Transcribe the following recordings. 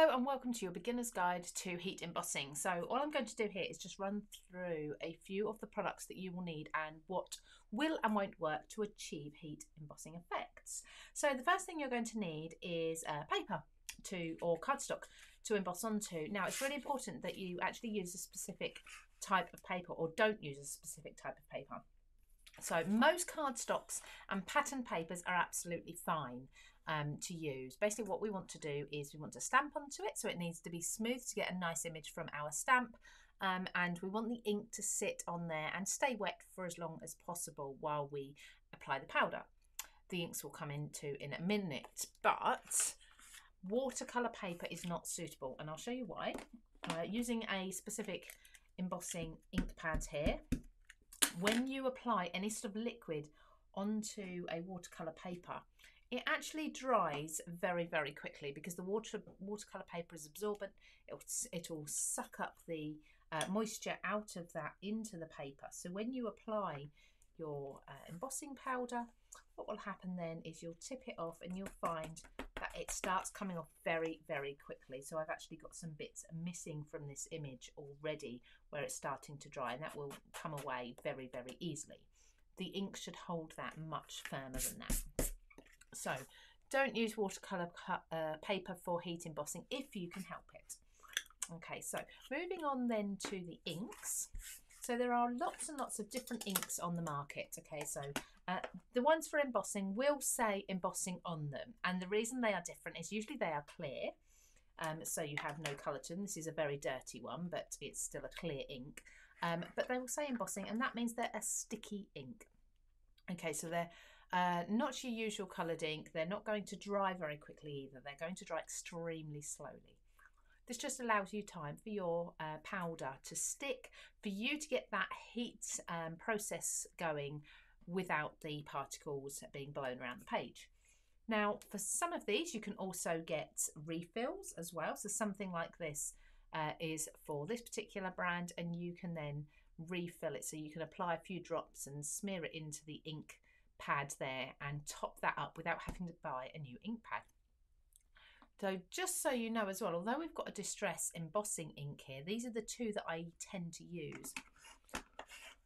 Hello and welcome to your beginner's guide to heat embossing. So all I'm going to do here is just run through a few of the products that you will need and what will and won't work to achieve heat embossing effects. So the first thing you're going to need is paper or cardstock to emboss onto. Now it's really important that you actually use a specific type of paper or don't use a specific type of paper. So most cardstocks and pattern papers are absolutely fine to use. Basically what we want to do is we want to stamp onto it, so it needs to be smooth to get a nice image from our stamp, and we want the ink to sit on there and stay wet for as long as possible while we apply the powder. The inks will come into in a minute, but watercolour paper is not suitable, and I'll show you why. Using a specific embossing ink pad here, when you apply any sort of liquid onto a watercolour paper, it actually dries very, very quickly because the watercolour paper is absorbent. It'll suck up the moisture out of that into the paper. So when you apply your embossing powder, what will happen then is you'll tip it off and you'll find that it starts coming off very, very quickly. So I've actually got some bits missing from this image already where it's starting to dry, and that will come away very, very easily. The ink should hold that much firmer than that. So don't use watercolour paper for heat embossing if you can help it. Okay, so moving on then to the inks. So there are lots and lots of different inks on the market. Okay, so the ones for embossing will say embossing on them, and the reason they are different is usually they are clear, so you have no colour to them. This is a very dirty one, but it's still a clear ink, but they will say embossing, and that means they're a sticky ink. Okay, so they're not your usual coloured ink. They're not going to dry very quickly either. They're going to dry extremely slowly. This just allows you time for your powder to stick, for you to get that heat process going without the particles being blown around the page. Now, for some of these, you can also get refills as well. So something like this is for this particular brand, and you can then refill it. So you can apply a few drops and smear it into the ink pad there and top that up without having to buy a new ink pad. So just so you know as well, although we've got a distress embossing ink here, these are the two that I tend to use.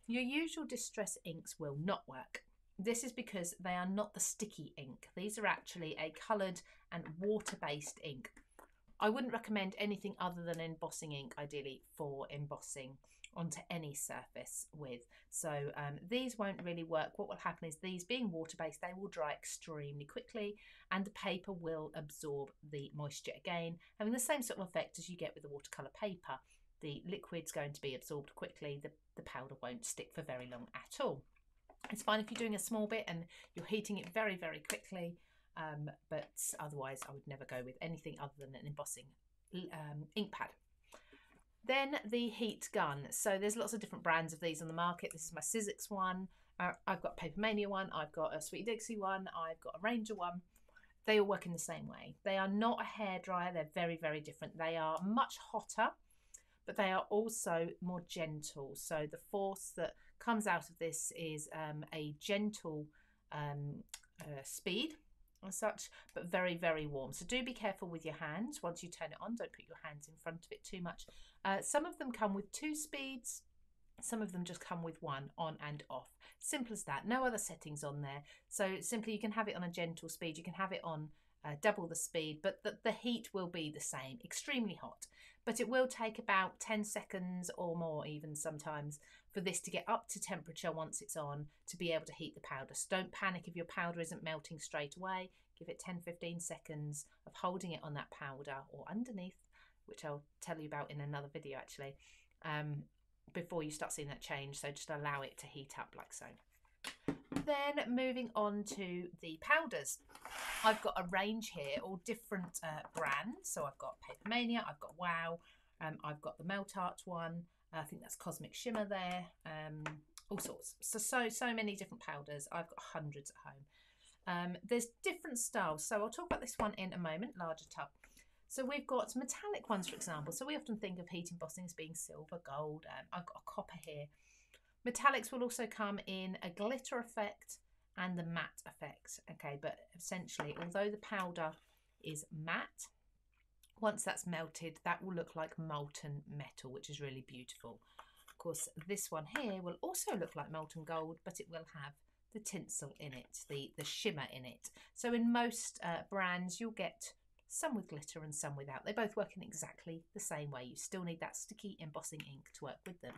Your usual distress inks will not work. This is because they are not the sticky ink. These are actually a coloured and water-based ink. I wouldn't recommend anything other than embossing ink, ideally, for embossing onto any surface with. So these won't really work. What will happen is these being water-based, they will dry extremely quickly, and the paper will absorb the moisture again, having the same sort of effect as you get with the watercolour paper. The liquid's going to be absorbed quickly. The powder won't stick for very long at all. It's fine if you're doing a small bit and you're heating it very, very quickly, but otherwise I would never go with anything other than an embossing ink pad. Then the heat gun. So there's lots of different brands of these on the market. This is my Sizzix one. I've got a Paper Mania one. I've got a Sweet Dixie one. I've got a Ranger one. They all work in the same way. They are not a hairdryer. They're very, very different. They are much hotter, but they are also more gentle. So the force that comes out of this is a gentle speed as such, but very, very warm. So do be careful with your hands once you turn it on. Don't put your hands in front of it too much. Some of them come with 2 speeds. Some of them just come with 1, on and off. Simple as that. No other settings on there. So simply you can have it on a gentle speed. You can have it on double the speed, but the heat will be the same, extremely hot. But it will take about 10 seconds or more even sometimes for this to get up to temperature once it's on to be able to heat the powder. So don't panic if your powder isn't melting straight away. Give it 10-15 seconds of holding it on that powder or underneath, which I'll tell you about in another video actually, before you start seeing that change. So just allow it to heat up like so. Then moving on to the powders. I've got a range here, all different brands. So I've got Paper Mania, I've got Wow, I've got the Melt Art one. I think that's Cosmic Shimmer there, all sorts. So many different powders. I've got hundreds at home. There's different styles. So I'll talk about this one in a moment, larger tub. So we've got metallic ones, for example. So we often think of heat embossing as being silver, gold. I've got a copper here. Metallics will also come in a glitter effect and the matte effect. Okay, but essentially, although the powder is matte, Once that's melted, that will look like molten metal, which is really beautiful. Of course, this one here will also look like molten gold, but it will have the tinsel in it, the shimmer in it. So in most brands, you'll get some with glitter and some without. They both work in exactly the same way. You still need that sticky embossing ink to work with them.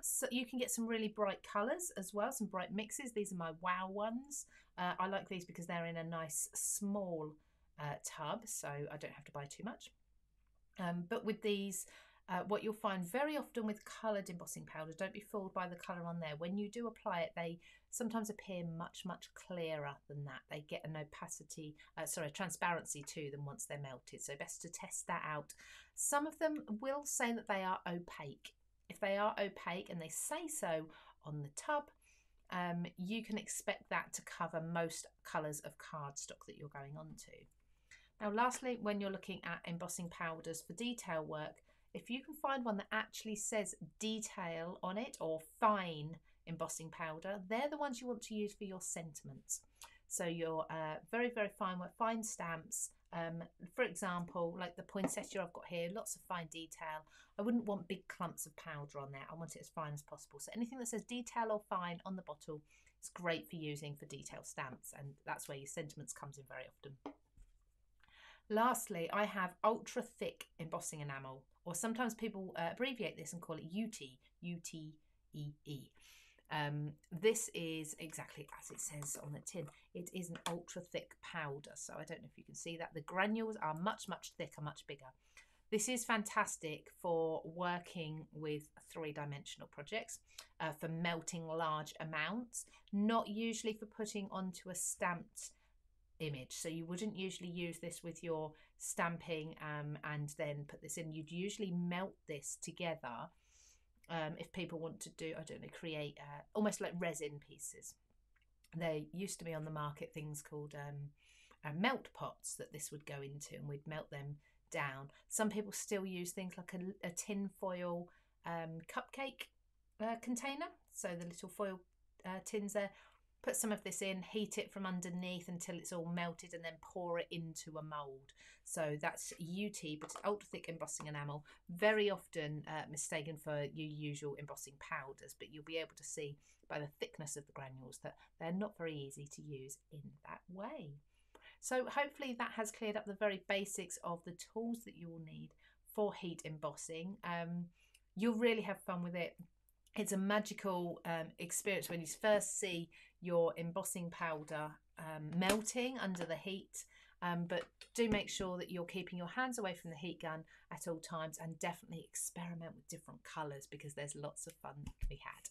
So you can get some really bright colours as well, some bright mixes. These are my Wow ones. I like these because they're in a nice small tub, so I don't have to buy too much. But with these, what you'll find very often with coloured embossing powders, don't be fooled by the colour on there. When you do apply it, they sometimes appear much, much clearer than that. They get an opacity, transparency to them once they're melted. So best to test that out. Some of them will say that they are opaque. If they are opaque and they say so on the tub, you can expect that to cover most colours of cardstock that you're going on to. Now lastly, when you're looking at embossing powders for detail work, if you can find one that actually says detail on it or fine embossing powder, they're the ones you want to use for your sentiments. So your very, very fine stamps, for example, like the poinsettia I've got here, lots of fine detail. I wouldn't want big clumps of powder on there. I want it as fine as possible. So anything that says detail or fine on the bottle is great for using for detail stamps, and that's where your sentiments comes in very often. Lastly, I have ultra thick embossing enamel, or sometimes people abbreviate this and call it UT, U-T-E-E. This is exactly as it says on the tin. It is an ultra thick powder, so I don't know if you can see that. The granules are much, much thicker, much bigger. This is fantastic for working with three-dimensional projects, for melting large amounts, not usually for putting onto a stamped image. So you wouldn't usually use this with your stamping and then put this in. You'd usually melt this together if people want to do, I don't know, create almost like resin pieces. There used to be on the market things called melt pots that this would go into, and we'd melt them down. Some people still use things like a tin foil cupcake container, so the little foil tins there. Put some of this in, heat it from underneath until it's all melted, and then pour it into a mould. So that's UT, but it's ultra thick embossing enamel. Very often mistaken for your usual embossing powders, but you'll be able to see by the thickness of the granules that they're not very easy to use in that way. So hopefully that has cleared up the very basics of the tools that you will need for heat embossing. You'll really have fun with it. It's a magical experience when you first see your embossing powder melting under the heat, but do make sure that you're keeping your hands away from the heat gun at all times, and definitely experiment with different colours because there's lots of fun to be had.